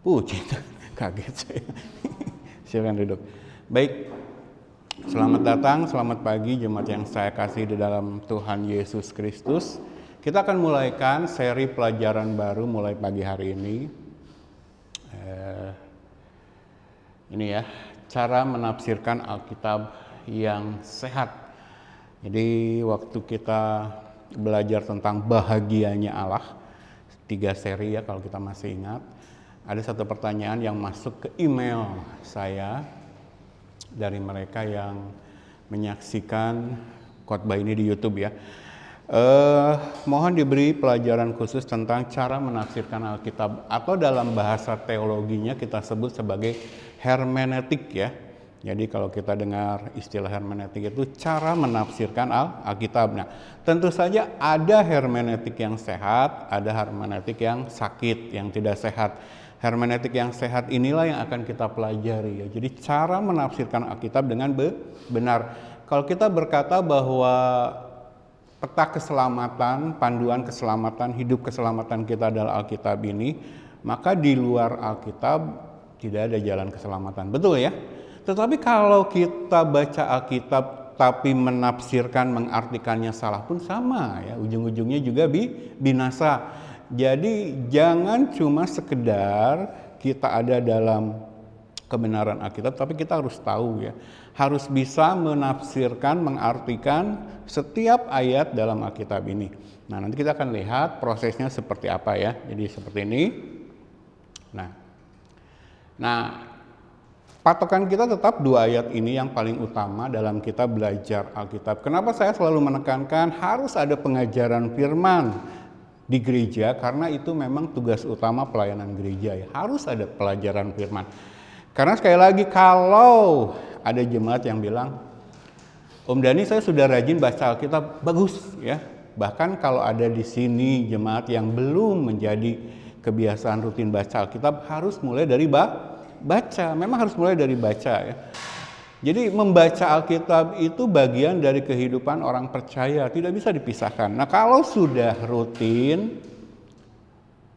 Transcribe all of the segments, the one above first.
Cinta, kaget saya. Silakan duduk. Baik, selamat datang, selamat pagi jemaat yang saya kasih di dalam Tuhan Yesus Kristus. Kita akan mulaikan seri pelajaran baru mulai pagi hari ini. Ini ya, cara menafsirkan Alkitab yang sehat. Jadi waktu kita belajar tentang bahagianya Allah, 3 seri ya kalau kita masih ingat, ada satu pertanyaan yang masuk ke email saya dari mereka yang menyaksikan khotbah ini di YouTube ya. Mohon diberi pelajaran khusus tentang cara menafsirkan Alkitab, atau dalam bahasa teologinya kita sebut sebagai hermeneutik ya. Jadi kalau kita dengar istilah hermeneutik itu cara menafsirkan Alkitab. Nah, tentu saja ada hermeneutik yang sehat, ada hermeneutik yang sakit, yang tidak sehat. Hermeneutik yang sehat inilah yang akan kita pelajari ya. Jadi cara menafsirkan Alkitab dengan benar. Kalau kita berkata bahwa peta keselamatan, panduan keselamatan, hidup keselamatan kita adalah Alkitab ini, maka di luar Alkitab tidak ada jalan keselamatan. Betul ya? Tetapi kalau kita baca Alkitab tapi menafsirkan, mengartikannya salah pun sama ya, ujung-ujungnya juga binasa. Jadi jangan cuma sekedar kita ada dalam kebenaran Alkitab, tapi kita harus tahu ya, harus bisa menafsirkan, mengartikan setiap ayat dalam Alkitab ini. Nah, nanti kita akan lihat prosesnya seperti apa ya. Jadi seperti ini. Nah, patokan kita tetap 2 ayat ini yang paling utama dalam kita belajar Alkitab. Kenapa saya selalu menekankan harus ada pengajaran firman di gereja? Karena itu memang tugas utama pelayanan gereja ya. Harus ada pelajaran firman. Karena sekali lagi kalau ada jemaat yang bilang, Om Dhani saya sudah rajin baca Alkitab, bagus ya. Bahkan kalau ada di sini jemaat yang belum menjadi kebiasaan rutin baca Alkitab, harus mulai dari baca. Memang harus mulai dari baca ya. Jadi membaca Alkitab itu bagian dari kehidupan orang percaya, tidak bisa dipisahkan. Nah, kalau sudah rutin,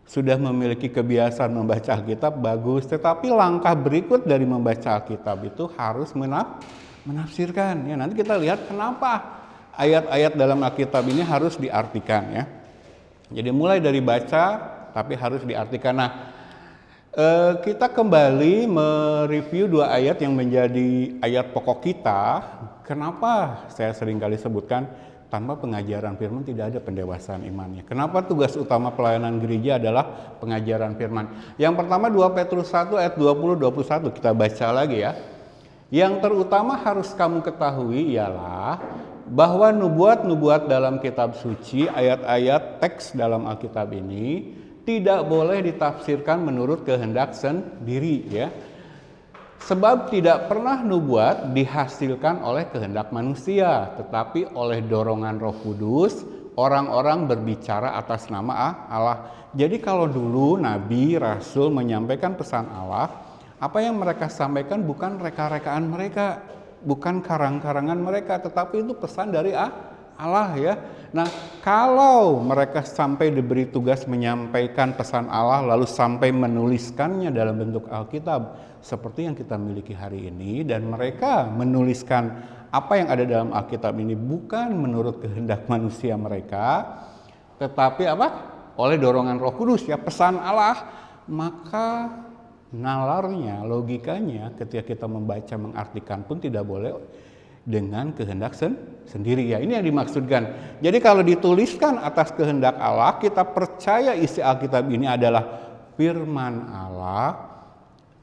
sudah memiliki kebiasaan membaca Alkitab, bagus. Tetapi langkah berikut dari membaca Alkitab itu harus menafsirkan. Ya, nanti kita lihat kenapa ayat-ayat dalam Alkitab ini harus diartikan ya. Jadi mulai dari baca, tapi harus diartikan. Nah, kita kembali mereview 2 ayat yang menjadi ayat pokok kita. Kenapa saya seringkali sebutkan tanpa pengajaran firman tidak ada pendewasaan imannya. Kenapa tugas utama pelayanan gereja adalah pengajaran firman? Yang pertama 2 Petrus 1 ayat 20-21, kita baca lagi ya. Yang terutama harus kamu ketahui ialah bahwa nubuat-nubuat dalam kitab suci, ayat-ayat teks dalam Alkitab ini tidak boleh ditafsirkan menurut kehendak sendiri ya. Sebab tidak pernah nubuat dihasilkan oleh kehendak manusia, tetapi oleh dorongan Roh Kudus, orang-orang berbicara atas nama Allah. Jadi kalau dulu nabi, rasul menyampaikan pesan Allah, apa yang mereka sampaikan bukan reka-rekaan mereka, bukan karang-karangan mereka, tetapi itu pesan dari Allah ya. Nah, kalau mereka sampai diberi tugas menyampaikan pesan Allah lalu sampai menuliskannya dalam bentuk Alkitab seperti yang kita miliki hari ini, dan mereka menuliskan apa yang ada dalam Alkitab ini bukan menurut kehendak manusia mereka, tetapi apa? Oleh dorongan Roh Kudus ya, pesan Allah, maka nalarnya, logikanya ketika kita membaca, mengartikan pun tidak boleh dengan kehendak sendiri ya. Ini yang dimaksudkan. Jadi kalau dituliskan atas kehendak Allah, kita percaya isi Alkitab ini adalah firman Allah,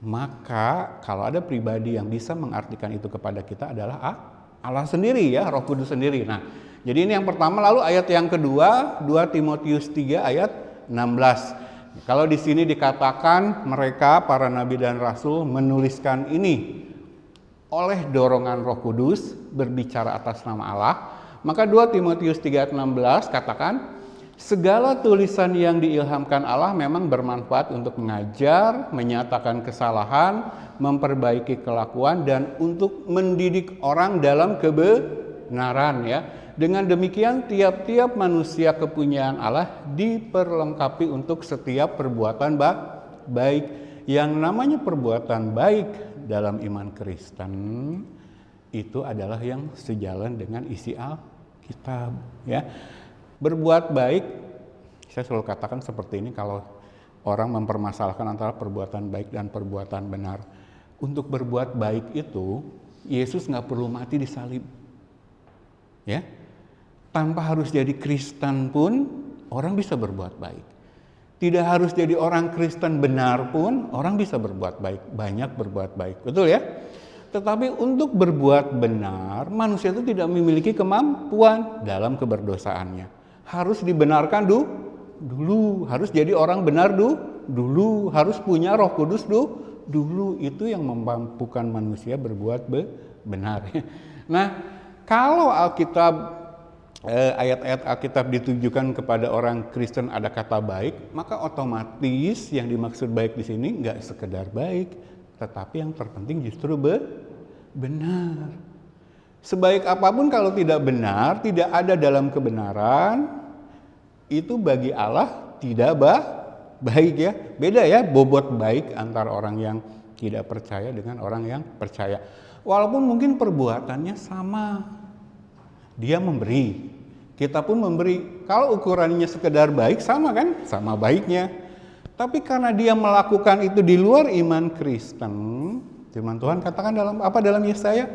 maka kalau ada pribadi yang bisa mengartikan itu kepada kita adalah Allah sendiri ya, Roh Kudus sendiri. Nah, jadi ini yang pertama. Lalu ayat yang kedua, 2 Timotius 3 ayat 16. Kalau di sini dikatakan mereka para nabi dan rasul menuliskan ini oleh dorongan Roh Kudus, berbicara atas nama Allah, maka 2 Timotius 3:16 katakan, segala tulisan yang diilhamkan Allah memang bermanfaat untuk mengajar, menyatakan kesalahan, memperbaiki kelakuan, dan untuk mendidik orang dalam kebenaran ya. Dengan demikian tiap-tiap manusia kepunyaan Allah diperlengkapi untuk setiap perbuatan baik. Yang namanya perbuatan baik dalam iman Kristen itu adalah yang sejalan dengan isi Alkitab, ya. Berbuat baik, saya selalu katakan seperti ini kalau orang mempermasalahkan antara perbuatan baik dan perbuatan benar. Untuk berbuat baik itu, Yesus nggak perlu mati di salib, ya. Tanpa harus jadi Kristen pun orang bisa berbuat baik. Tidak harus jadi orang Kristen benar pun orang bisa berbuat baik, banyak berbuat baik, betul ya? Tetapi untuk berbuat benar, manusia itu tidak memiliki kemampuan dalam keberdosaannya. Harus dibenarkan dulu, harus jadi orang benar dulu, harus punya Roh Kudus dulu. Itu yang memampukan manusia berbuat benar. Nah, kalau Alkitab ayat-ayat Alkitab ditujukan kepada orang Kristen ada kata baik, maka otomatis yang dimaksud baik di sini nggak sekedar baik, tetapi yang terpenting justru benar. Sebaik apapun kalau tidak benar, tidak ada dalam kebenaran, itu bagi Allah tidak baik, ya. Beda ya bobot baik antara orang yang tidak percaya dengan orang yang percaya. Walaupun mungkin perbuatannya sama. Dia memberi, kita pun memberi. Kalau ukurannya sekedar baik, sama kan? Sama baiknya. Tapi karena dia melakukan itu di luar iman Kristen, firman Tuhan katakan dalam Yesaya,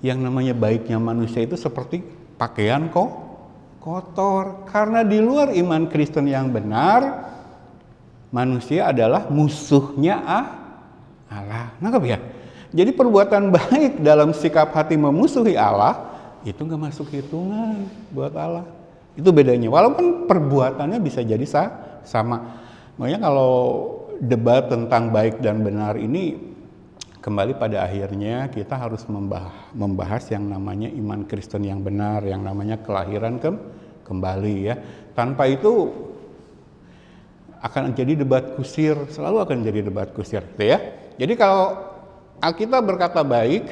yang namanya baiknya manusia itu seperti pakaian kotor. Karena di luar iman Kristen yang benar, manusia adalah musuhnya Allah. Nangkep ya? Jadi perbuatan baik dalam sikap hati memusuhi Allah itu nggak masuk hitungan buat Allah. Itu bedanya. Walaupun perbuatannya bisa jadi sama. Makanya kalau debat tentang baik dan benar ini kembali pada akhirnya kita harus membahas yang namanya iman Kristen yang benar, yang namanya kelahiran kembali, ya. Tanpa itu akan jadi debat kusir, selalu akan jadi debat kusir, gitu ya. Jadi kalau Alkitab berkata baik,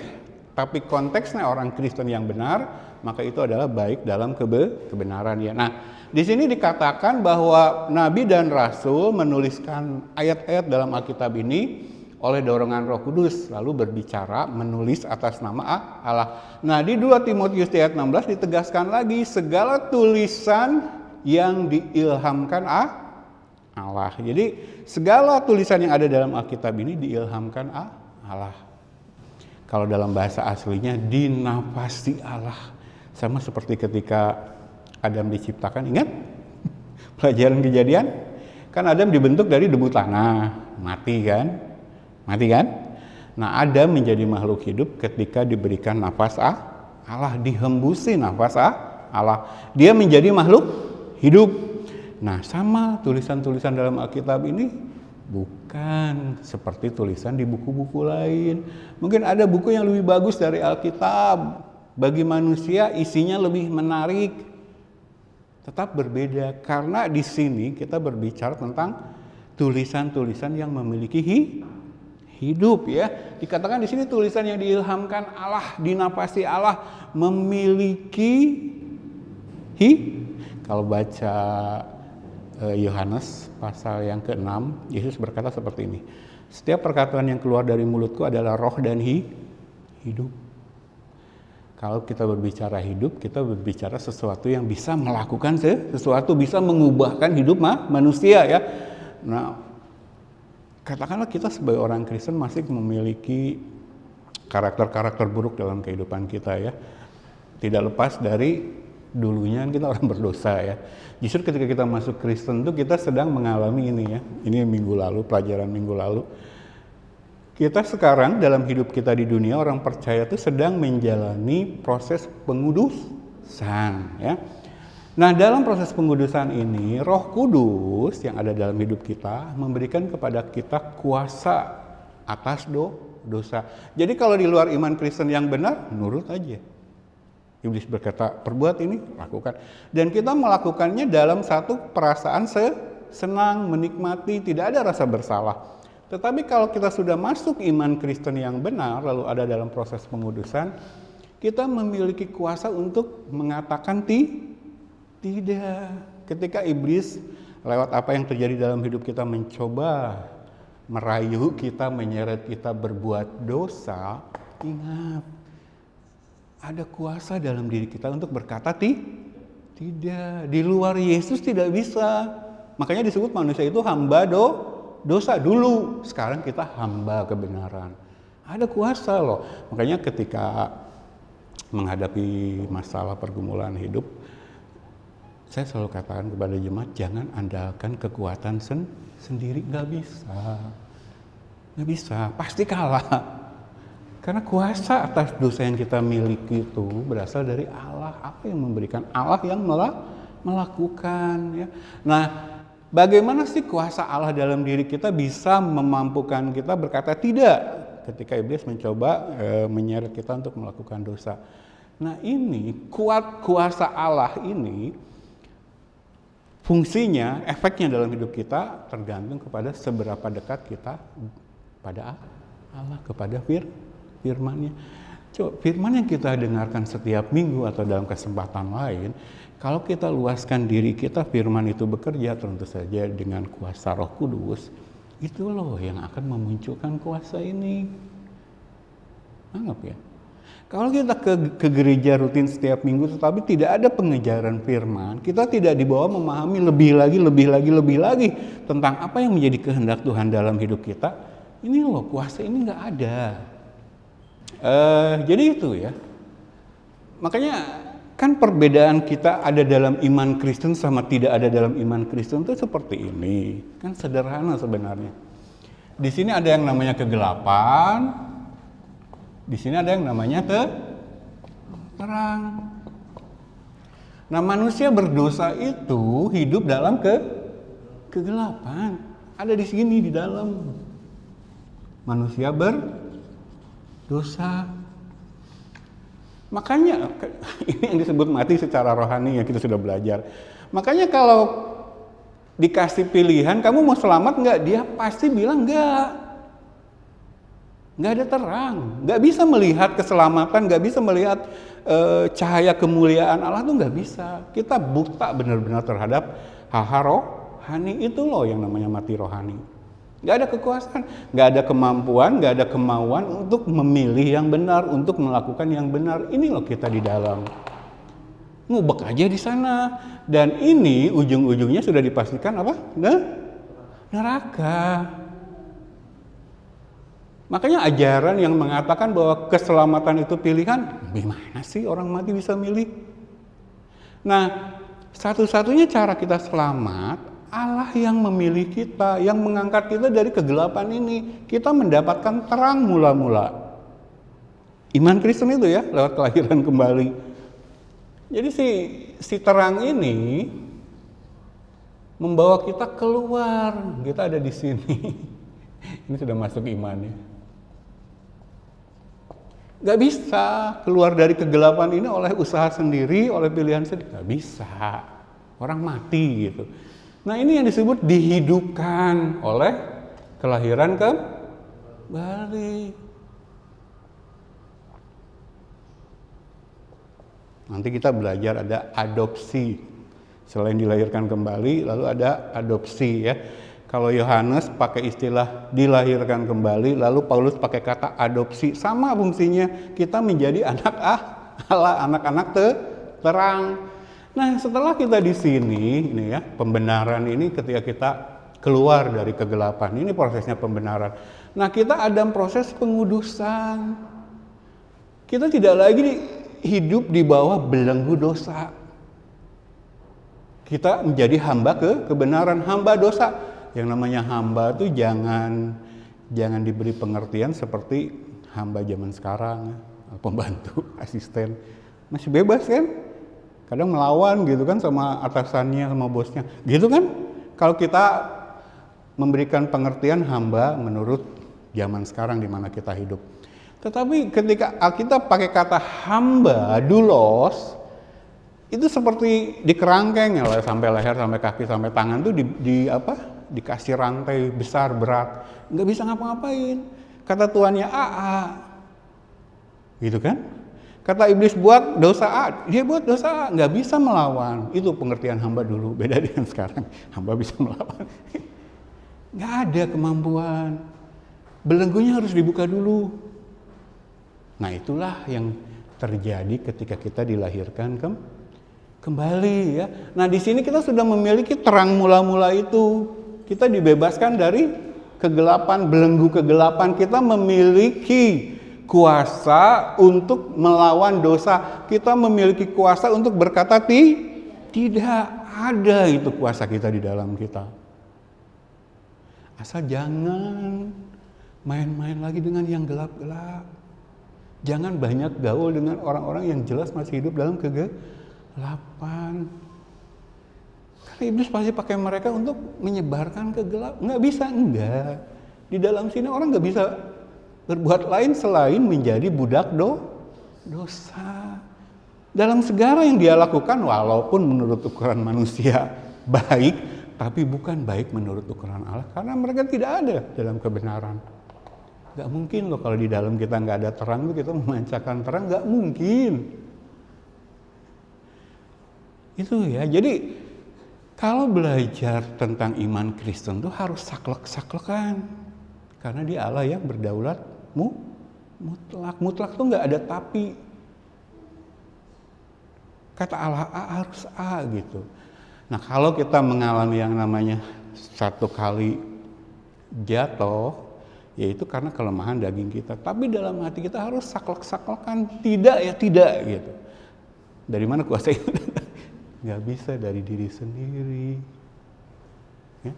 tapi konteksnya orang Kristen yang benar, maka itu adalah baik dalam kebenaran, ya. Nah, di sini dikatakan bahwa Nabi dan Rasul menuliskan ayat-ayat dalam Alkitab ini oleh dorongan Roh Kudus, lalu berbicara menulis atas nama Allah. Nah, di 2 Timotius ayat 16 ditegaskan lagi segala tulisan yang diilhamkan Allah. Jadi segala tulisan yang ada dalam Alkitab ini diilhamkan Allah. Kalau dalam bahasa aslinya dinafasi Allah. Sama seperti ketika Adam diciptakan, ingat? Pelajaran Kejadian? Kan Adam dibentuk dari debu tanah, mati kan? Nah, Adam menjadi makhluk hidup ketika diberikan nafas Allah, dihembusi nafas Allah. Dia menjadi makhluk hidup. Nah, sama tulisan-tulisan dalam Alkitab ini bukan seperti tulisan di buku-buku lain. Mungkin ada buku yang lebih bagus dari Alkitab. Bagi manusia isinya lebih menarik. Tetap berbeda karena di sini kita berbicara tentang tulisan-tulisan yang memiliki hidup, ya. Dikatakan di sini tulisan yang diilhamkan Allah, dinafasi Allah, memiliki kalau baca Yohanes pasal yang ke-6, Yesus berkata seperti ini. Setiap perkataan yang keluar dari mulutku adalah roh dan hidup. Kalau kita berbicara hidup, kita berbicara sesuatu yang bisa melakukan sesuatu, bisa mengubahkan hidup manusia, ya. Nah, katakanlah kita sebagai orang Kristen masih memiliki karakter-karakter buruk dalam kehidupan kita, ya. Tidak lepas dari dulunya kita orang berdosa, ya. Justru ketika kita masuk Kristen itu kita sedang mengalami ini, ya. Ini pelajaran minggu lalu. Kita sekarang dalam hidup kita di dunia orang percaya itu sedang menjalani proses pengudusan, ya. Nah, dalam proses pengudusan ini Roh Kudus yang ada dalam hidup kita memberikan kepada kita kuasa atas dosa. Jadi kalau di luar iman Kristen yang benar, nurut aja. Iblis berkata, perbuat ini, lakukan. Dan kita melakukannya dalam satu perasaan senang, menikmati, tidak ada rasa bersalah. Tetapi kalau kita sudah masuk iman Kristen yang benar, lalu ada dalam proses pengudusan, kita memiliki kuasa untuk mengatakan tidak. Ketika iblis lewat apa yang terjadi dalam hidup kita mencoba merayu kita, menyeret kita berbuat dosa, ingat, ada kuasa dalam diri kita untuk berkata tidak. Di luar Yesus tidak bisa. Makanya disebut manusia itu hamba dosa dulu. Sekarang kita hamba kebenaran. Ada kuasa loh. Makanya ketika menghadapi masalah pergumulan hidup, saya selalu katakan kepada jemaat, jangan andalkan kekuatan sendiri. Nggak bisa, pasti kalah. Karena kuasa atas dosa yang kita miliki itu berasal dari Allah. Apa yang memberikan? Allah yang melakukan. Ya. Nah, bagaimana sih kuasa Allah dalam diri kita bisa memampukan kita berkata tidak ketika iblis mencoba menyeret kita untuk melakukan dosa? Nah, ini kuasa Allah ini fungsinya, efeknya dalam hidup kita tergantung kepada seberapa dekat kita pada Allah, kepada firman-Nya. Coba firman yang kita dengarkan setiap minggu atau dalam kesempatan lain, kalau kita luaskan diri kita, firman itu bekerja tentu saja dengan kuasa Roh Kudus. Itu loh yang akan memunculkan kuasa ini. Anggap ya. Kalau kita ke gereja rutin setiap minggu tetapi tidak ada pengejaran firman, kita tidak dibawa memahami lebih lagi tentang apa yang menjadi kehendak Tuhan dalam hidup kita. Ini loh, kuasa ini nggak ada. Jadi itu ya. Makanya kan perbedaan kita ada dalam iman Kristen sama tidak ada dalam iman Kristen itu seperti ini. Kan sederhana sebenarnya. Di sini ada yang namanya kegelapan, di sini ada yang namanya terang. Nah, manusia berdosa itu hidup dalam kegelapan. Ada di sini di dalam. Manusia berdosa. Makanya ini yang disebut mati secara rohani yang kita sudah belajar. Makanya kalau dikasih pilihan, kamu mau selamat nggak? Dia pasti bilang nggak. Nggak ada terang, nggak bisa melihat keselamatan, nggak bisa melihat cahaya kemuliaan Allah tuh nggak bisa. Kita buta benar-benar terhadap hal-hal rohani, itu loh yang namanya mati rohani. Nggak ada kekuasaan, nggak ada kemampuan, nggak ada kemauan untuk memilih yang benar, untuk melakukan yang benar. Ini loh kita di dalam. Ngubek aja di sana. Dan ini ujung-ujungnya sudah dipastikan apa? Neraka. Makanya ajaran yang mengatakan bahwa keselamatan itu pilihan, gimana sih orang mati bisa milih? Nah, satu-satunya cara kita selamat, Allah yang memilih kita, yang mengangkat kita dari kegelapan ini. Kita mendapatkan terang mula-mula. Iman Kristen itu ya, lewat kelahiran kembali. Jadi si terang ini membawa kita keluar. Kita ada di sini. Ini sudah masuk imannya. Gak bisa keluar dari kegelapan ini oleh usaha sendiri, oleh pilihan sendiri. Gak bisa. Orang mati gitu. Nah, ini yang disebut dihidupkan oleh kelahiran kembali. Nanti kita belajar ada adopsi. Selain dilahirkan kembali, lalu ada adopsi ya. Kalau Yohanes pakai istilah dilahirkan kembali, lalu Paulus pakai kata adopsi. Sama fungsinya, kita menjadi anak Allah, anak-anak terang. Nah, setelah kita di sini, ini ya, pembenaran ini ketika kita keluar dari kegelapan, ini prosesnya pembenaran. Nah, kita ada proses pengudusan. Kita tidak lagi hidup di bawah belenggu dosa. Kita menjadi hamba kebenaran, hamba dosa. Yang namanya hamba itu jangan diberi pengertian seperti hamba zaman sekarang, pembantu, asisten. Masih bebas kan? Kadang melawan gitu kan sama atasannya, sama bosnya. Gitu kan? Kalau kita memberikan pengertian hamba menurut zaman sekarang di mana kita hidup. Tetapi ketika Alkitab pakai kata hamba, doulos, itu seperti dikerangkeng ya, sampai leher, sampai kaki, sampai tangan tuh dikasih rantai besar berat, nggak bisa ngapa-ngapain. Kata tuannya AA, gitu kan? Kata iblis buat dosa A, dia buat dosa A, nggak bisa melawan. Itu pengertian hamba dulu, beda dengan sekarang. Hamba bisa melawan. Nggak ada kemampuan. Belenggunya harus dibuka dulu. Nah itulah yang terjadi ketika kita dilahirkan kembali ya. Nah di sini kita sudah memiliki terang mula-mula itu. Kita dibebaskan dari kegelapan, belenggu kegelapan. Kita memiliki kuasa untuk melawan dosa. Kita memiliki kuasa untuk berkata tidak. Ada itu kuasa kita di dalam kita. Asal jangan main-main lagi dengan yang gelap-gelap. Jangan banyak gaul dengan orang-orang yang jelas masih hidup dalam kegelapan. Karena iblis pasti pakai mereka untuk menyebarkan kegelapan. Nggak bisa, enggak. Di dalam sini orang nggak bisa berbuat lain selain menjadi budak dosa. Dalam segala yang dia lakukan, walaupun menurut ukuran manusia baik, tapi bukan baik menurut ukuran Allah. Karena mereka tidak ada dalam kebenaran. Gak mungkin loh kalau di dalam kita nggak ada terang, kita memancarkan terang, nggak mungkin. Itu ya, jadi kalau belajar tentang iman Kristen tuh harus saklek-saklekan. Karena dia Allah yang berdaulat mutlak. Mutlak tuh nggak ada tapi. Kata Allah A harus A gitu. Nah kalau kita mengalami yang namanya satu kali jatuh, yaitu karena kelemahan daging kita. Tapi dalam hati kita harus saklek-saklekan, tidak ya tidak gitu. Dari mana kuasa itu? Gak bisa dari diri sendiri. Ya?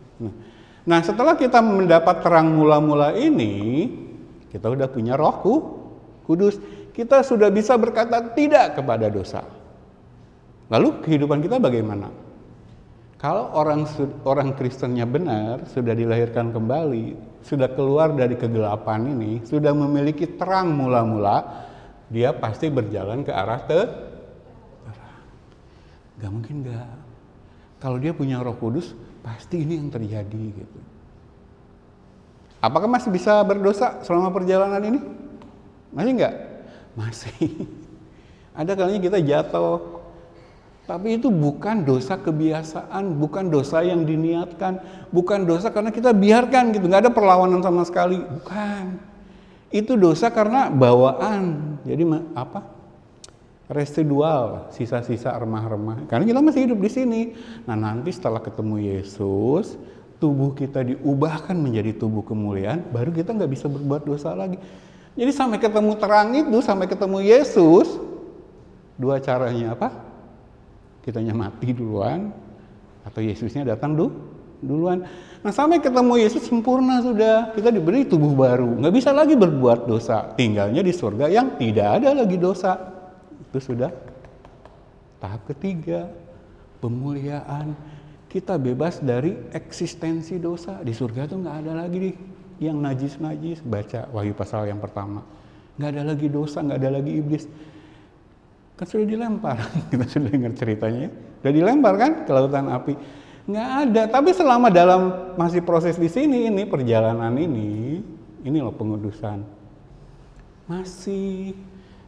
Nah setelah kita mendapat terang mula-mula ini, kita udah punya Roh Kudus. Kita sudah bisa berkata tidak kepada dosa. Lalu kehidupan kita bagaimana? Kalau orang Kristennya benar, sudah dilahirkan kembali, sudah keluar dari kegelapan ini, sudah memiliki terang mula-mula, dia pasti berjalan ke arah terang. Gak mungkin gak. Kalau dia punya Roh Kudus, pasti ini yang terjadi gitu. Apakah masih bisa berdosa selama perjalanan ini? Masih enggak? Masih. Ada kalanya kita jatuh. Tapi itu bukan dosa kebiasaan, bukan dosa yang diniatkan, bukan dosa karena kita biarkan gitu, nggak ada perlawanan sama sekali, bukan. Itu dosa karena bawaan, jadi apa? Residual, sisa-sisa remah-remah. Karena kita masih hidup di sini. Nah nanti setelah ketemu Yesus, tubuh kita diubahkan menjadi tubuh kemuliaan, baru kita nggak bisa berbuat dosa lagi. Jadi sampai ketemu terang itu, sampai ketemu Yesus, dua caranya apa? Kitanya mati duluan atau Yesusnya datang duluan. Nah sampai ketemu Yesus sempurna sudah, kita diberi tubuh baru, nggak bisa lagi berbuat dosa, tinggalnya di surga yang tidak ada lagi dosa. Itu sudah tahap ketiga, pemuliaan. Kita bebas dari eksistensi dosa. Di surga tuh nggak ada lagi nih yang najis-najis. Baca Wahyu pasal yang pertama, nggak ada lagi dosa, nggak ada lagi iblis. Kan sudah dilempar, kita sudah dengar ceritanya, sudah dilempar kan ke lautan api. Nggak ada, tapi selama dalam masih proses di sini, ini perjalanan ini loh pengudusan. Masih.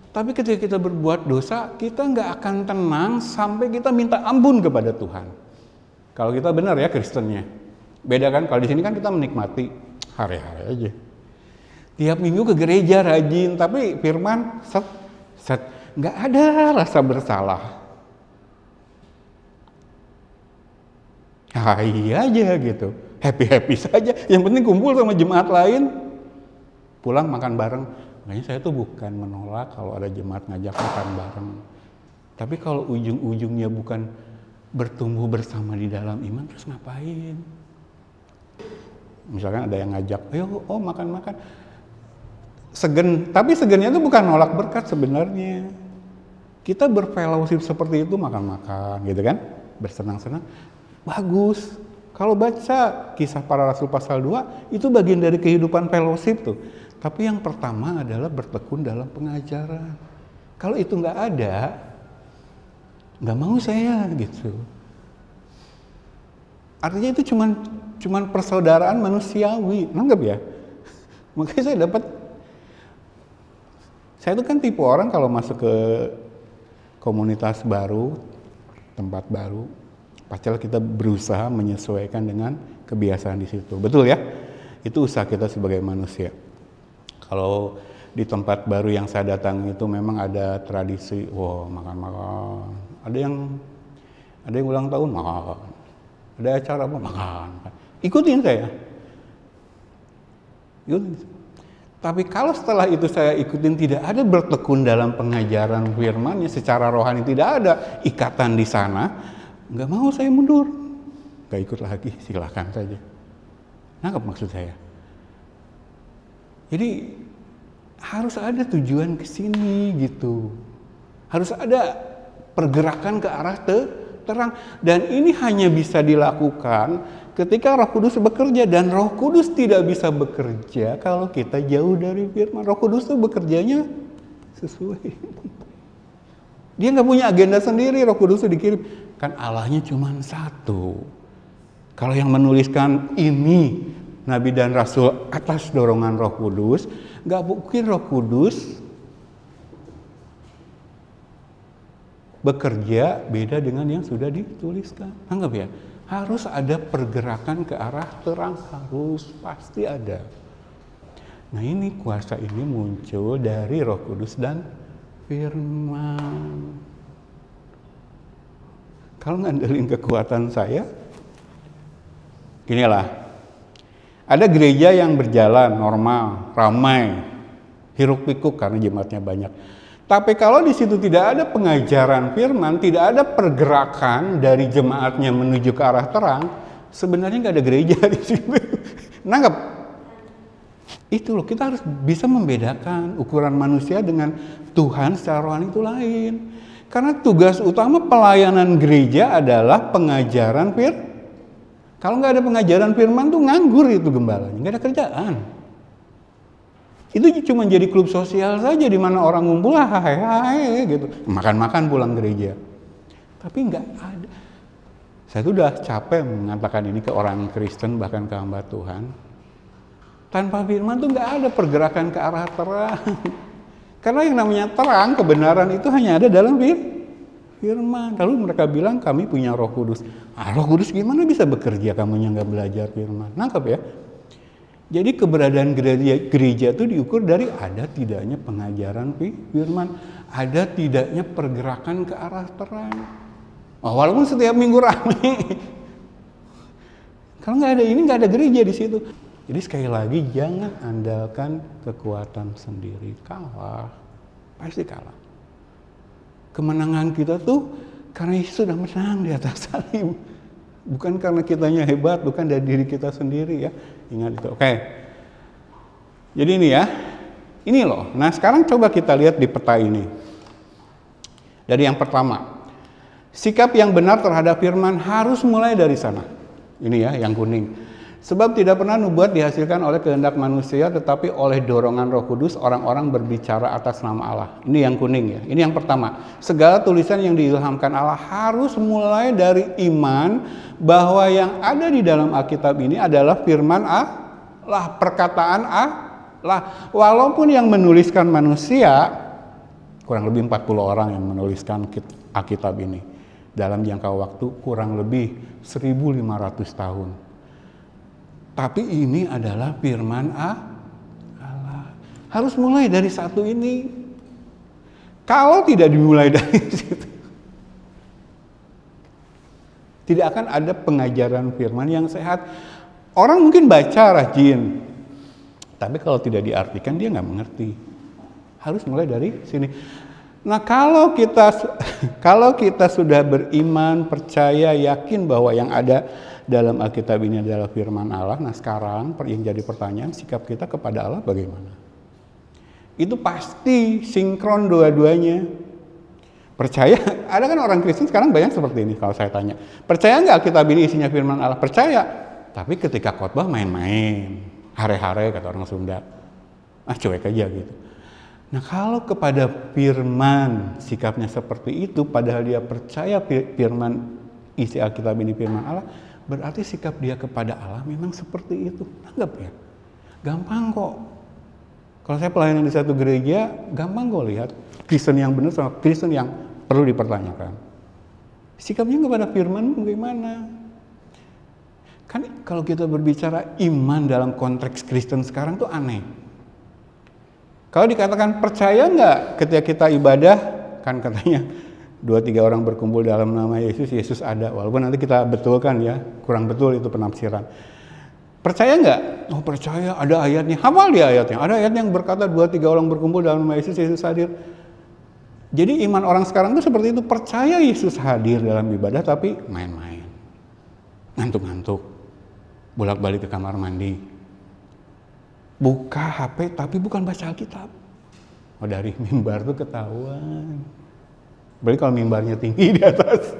Tapi ketika kita berbuat dosa, kita nggak akan tenang sampai kita minta ampun kepada Tuhan. Kalau kita benar ya Kristennya. Beda kan, kalau di sini kan kita menikmati hari-hari aja. Tiap minggu ke gereja rajin, tapi firman set. Nggak ada rasa bersalah. Hai aja gitu, happy saja. Yang penting kumpul sama jemaat lain, pulang makan bareng. Makanya saya tuh bukan menolak kalau ada jemaat ngajak makan bareng. Tapi kalau ujung-ujungnya bukan bertumbuh bersama di dalam iman, terus ngapain? Misalkan ada yang ngajak, ayo makan-makan. Segen, tapi segennya itu bukan nolak berkat sebenarnya. Kita berfellowship seperti itu, makan-makan gitu kan, bersenang-senang, bagus. Kalau baca Kisah Para Rasul pasal 2, itu bagian dari kehidupan fellowship tuh. Tapi yang pertama adalah bertekun dalam pengajaran. Kalau itu nggak ada, nggak mau saya gitu. Artinya itu cuman persaudaraan manusiawi, nanggap ya. Makanya saya itu kan tipe orang kalau masuk ke komunitas baru, tempat baru, Padahal kita berusaha menyesuaikan dengan kebiasaan di situ. Betul ya? Itu usaha kita sebagai manusia. Kalau di tempat baru yang saya datang itu memang ada tradisi, makan-makan. Ada yang ulang tahun, makan. Ada acara apa, makan. Ikutin saya. Tapi kalau setelah itu saya ikutin tidak ada bertekun dalam pengajaran firman-Nya secara rohani, tidak ada ikatan di sana, nggak mau saya mundur, nggak ikut lagi, silahkan saja. Nangkep maksud saya? Jadi harus ada tujuan ke sini gitu, harus ada pergerakan ke arah terang, dan ini hanya bisa dilakukan ketika Roh Kudus bekerja, dan Roh Kudus tidak bisa bekerja kalau kita jauh dari firman. Roh Kudus itu bekerjanya sesuai. Dia nggak punya agenda sendiri. Roh Kudus itu dikirim. Kan Allahnya cuma satu. Kalau yang menuliskan ini Nabi dan Rasul atas dorongan Roh Kudus, nggak mungkin Roh Kudus bekerja beda dengan yang sudah dituliskan. Anggap ya. Harus ada pergerakan ke arah terang, harus pasti ada. Nah ini kuasa ini muncul dari Roh Kudus dan firman. Kalau ngandelin kekuatan saya, ginilah. Ada gereja yang berjalan normal, ramai, hiruk pikuk karena jemaatnya banyak. Tapi kalau di situ tidak ada pengajaran firman, tidak ada pergerakan dari jemaatnya menuju ke arah terang, sebenarnya nggak ada gereja di situ. Nangkep? Itu loh, kita harus bisa membedakan ukuran manusia dengan Tuhan secara rohani itu lain. Karena tugas utama pelayanan gereja adalah pengajaran firman. Kalau nggak ada pengajaran firman tuh nganggur itu gembalanya, nggak ada kerjaan. Itu cuma jadi klub sosial saja di mana orang ngumpul hai gitu, makan-makan pulang gereja. Tapi nggak ada. Saya sudah capek mengatakan ini ke orang Kristen bahkan ke hamba Tuhan. Tanpa firman tuh nggak ada pergerakan ke arah terang. Karena yang namanya terang, kebenaran itu hanya ada dalam firman. Lalu mereka bilang kami punya Roh Kudus. Roh Kudus gimana bisa bekerja kamu yang nggak belajar firman? Nangkep ya? Jadi keberadaan gereja itu diukur dari ada tidaknya pengajaran firman, ada tidaknya pergerakan ke arah terang. Walaupun setiap minggu ramai, kalau nggak ada ini nggak ada gereja di situ. Jadi sekali lagi jangan andalkan kekuatan sendiri, kalah, pasti kalah. Kemenangan kita tuh karena Yesus sudah menang di atas salib. Bukan karena kitanya hebat, bukan dari diri kita sendiri ya. Ingat itu. Oke. Jadi ini ya. Ini loh. Nah, sekarang coba kita lihat di peta ini. Dari yang pertama. Sikap yang benar terhadap firman harus mulai dari sana. Ini ya, yang kuning. Sebab tidak pernah nubuat dihasilkan oleh kehendak manusia, tetapi oleh dorongan Roh Kudus orang-orang berbicara atas nama Allah. Ini yang kuning ya. Ini yang pertama. Segala tulisan yang diilhamkan Allah harus mulai dari iman bahwa yang ada di dalam Alkitab ini adalah firman Allah, perkataan Allah. Walaupun yang menuliskan manusia, kurang lebih 40 orang yang menuliskan Alkitab ini. Dalam jangka waktu kurang lebih 1.500 tahun. Tapi ini adalah firman Allah. Harus mulai dari satu ini. Kalau tidak dimulai dari situ, tidak akan ada pengajaran firman yang sehat. Orang mungkin baca rajin, tapi kalau tidak diartikan dia nggak mengerti. Harus mulai dari sini. Nah kalau kita sudah beriman, percaya, yakin bahwa yang ada dalam Alkitab ini adalah firman Allah. Nah sekarang yang jadi pertanyaan, sikap kita kepada Allah bagaimana? Itu pasti sinkron dua-duanya. Percaya, ada kan orang Kristen sekarang banyak seperti ini kalau saya tanya. Percaya nggak Alkitab ini isinya firman Allah? Percaya. Tapi ketika khotbah main-main, hare-hare kata orang Sunda. Cuek aja gitu. Nah kalau kepada firman sikapnya seperti itu, padahal dia percaya firman isi Alkitab ini firman Allah, berarti sikap dia kepada Allah memang seperti itu. Anggap ya, gampang kok. Kalau saya pelayanan di satu gereja, gampang kok lihat Kristen yang benar sama Kristen yang perlu dipertanyakan. Sikapnya kepada firman bagaimana? Kan kalau kita berbicara iman dalam konteks Kristen sekarang tuh aneh. Kalau dikatakan percaya nggak ketika kita ibadah, kan katanya 2-3 orang berkumpul dalam nama Yesus, Yesus ada. Walaupun nanti kita betulkan ya, kurang betul itu penafsiran. Percaya nggak? Oh percaya, ada ayatnya. Hafal dia ayatnya. Ada ayat yang berkata 2-3 orang berkumpul dalam nama Yesus, Yesus hadir. Jadi iman orang sekarang tuh seperti itu, percaya Yesus hadir dalam ibadah tapi main-main. Ngantuk-ngantuk. Bolak-balik ke kamar mandi. Buka HP tapi bukan baca Alkitab. Oh dari mimbar tuh ketahuan. Berarti kalau mimbarnya tinggi di atas.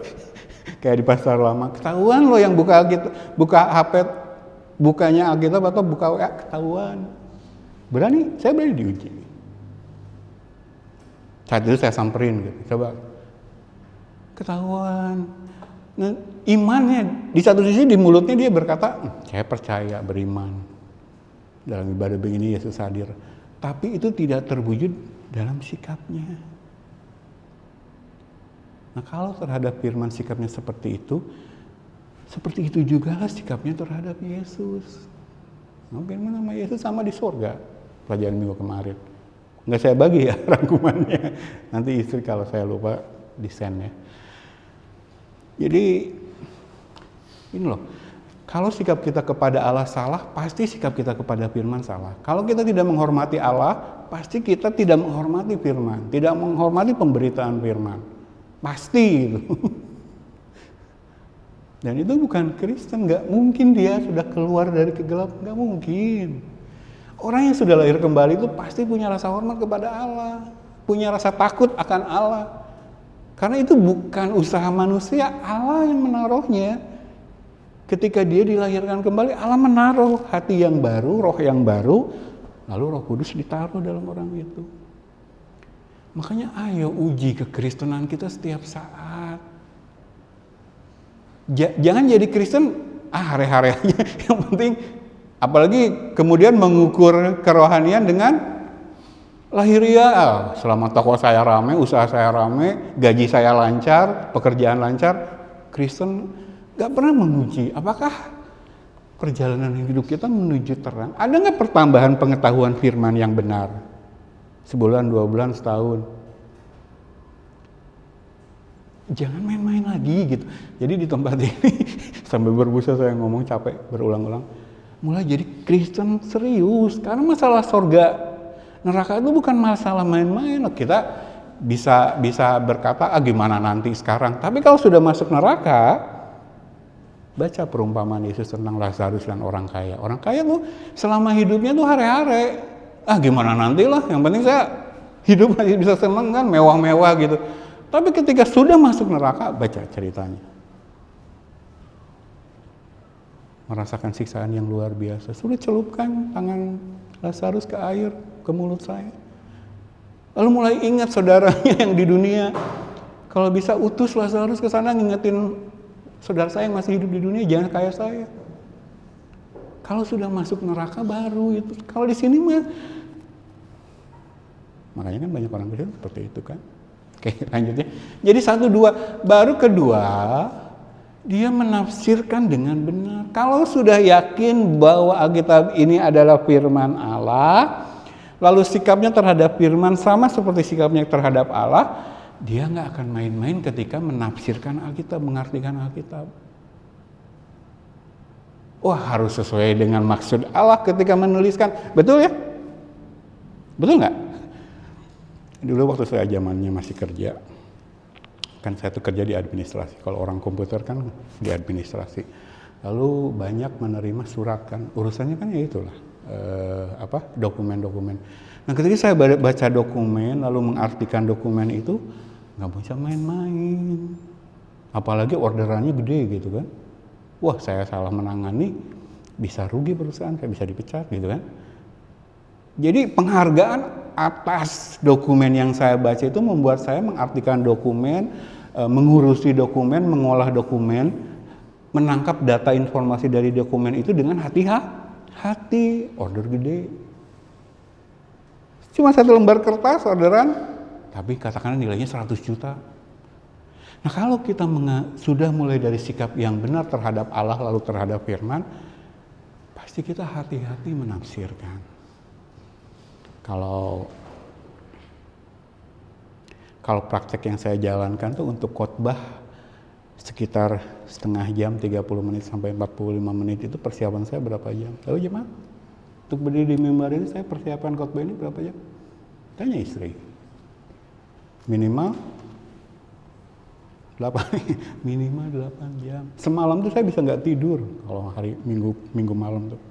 Kayak di pasar lama. Ketahuan loh yang buka Alkitab, buka HP, bukanya Alkitab atau buka WA, ketahuan. Saya berani diuji. Saat itu saya samperin gitu. Coba. Ketahuan. Nah, imannya di satu sisi di mulutnya dia berkata, saya percaya, beriman dalam ibadah begini Yesus hadir, tapi itu tidak terwujud dalam sikapnya. Nah kalau terhadap firman sikapnya seperti itu juga lah sikapnya terhadap Yesus. Nah, firman sama Yesus sama di surga. Pelajaran minggu kemarin nggak saya bagi ya rangkumannya, nanti istri kalau saya lupa di send ya. Jadi ini loh, kalau sikap kita kepada Allah salah, pasti sikap kita kepada firman salah. Kalau kita tidak menghormati Allah, pasti kita tidak menghormati firman, tidak menghormati pemberitaan firman. Pasti itu. Dan itu bukan Kristen, nggak mungkin dia sudah keluar dari kegelapan, nggak mungkin. Orang yang sudah lahir kembali itu pasti punya rasa hormat kepada Allah, punya rasa takut akan Allah. Karena itu bukan usaha manusia, Allah yang menaruhnya. Ketika dia dilahirkan kembali, Allah menaruh hati yang baru, roh yang baru, lalu Roh Kudus ditaruh dalam orang itu. Makanya ayo uji kekristenan kita setiap saat. Jangan jadi Kristen hari-hari aja. Yang penting, apalagi kemudian mengukur kerohanian dengan lahiriah. Selama toko saya rame, usaha saya rame, gaji saya lancar, pekerjaan lancar, Kristen gak pernah menguji apakah perjalanan hidup kita menuju terang. Ada gak pertambahan pengetahuan firman yang benar? Sebulan, 2 bulan, setahun. Jangan main-main lagi gitu. Jadi di tempat ini sambil berbusa saya ngomong capek berulang-ulang. Mulai jadi Kristen serius. Karena masalah surga neraka itu bukan masalah main-main. Kita bisa berkata gimana nanti sekarang. Tapi kalau sudah masuk neraka, baca perumpamaan Yesus tentang Lazarus dan orang kaya. Orang kaya tuh selama hidupnya tuh hare-hare. Gimana nanti lah, yang penting saya hidup masih bisa senang kan, mewah-mewah gitu. Tapi ketika sudah masuk neraka, baca ceritanya. Merasakan siksaan yang luar biasa. Sudah celupkan tangan Lazarus ke air, ke mulut saya. Lalu mulai ingat saudaranya yang di dunia. Kalau bisa utus Lazarus ke sana ngingetin saudara saya yang masih hidup di dunia, jangan kayak saya. Kalau sudah masuk neraka baru itu. Kalau di sini mah, makanya kan banyak orang Kristen seperti itu kan. Oke, lanjutnya. Jadi 1, 2, baru kedua dia menafsirkan dengan benar. Kalau sudah yakin bahwa Alkitab ini adalah firman Allah, lalu sikapnya terhadap firman sama seperti sikapnya terhadap Allah, dia nggak akan main-main ketika menafsirkan Alkitab, mengartikan Alkitab. Wah, harus sesuai dengan maksud Allah ketika menuliskan. Betul ya? Betul nggak? Dulu waktu saya zamannya masih kerja, kan saya tuh kerja di administrasi. Kalau orang komputer kan di administrasi. Lalu banyak menerima surat kan. Urusannya kan ya itulah, dokumen-dokumen. Nah ketika saya baca dokumen, lalu mengartikan dokumen itu, nggak bisa main-main. Apalagi orderannya gede gitu kan. Wah, saya salah menangani, bisa rugi perusahaan, saya bisa dipecat gitu kan. Jadi penghargaan atas dokumen yang saya baca itu membuat saya mengartikan dokumen, mengurusi dokumen, mengolah dokumen, menangkap data informasi dari dokumen itu dengan hati-hati, order gede. Cuma 1 lembar kertas orderan, tapi katakanlah nilainya 100 juta. Nah kalau kita sudah mulai dari sikap yang benar terhadap Allah lalu terhadap firman, pasti kita hati-hati menafsirkan. Kalau praktek yang saya jalankan tuh untuk khotbah sekitar setengah jam, 30 menit sampai 45 menit itu persiapan saya berapa jam? Tahu jemaat? Untuk berdiri di mimbar ini saya persiapan khotbah ini berapa jam? Tanya istri. Minimal 8 jam. Semalam tuh saya bisa nggak tidur kalau hari minggu malam tuh.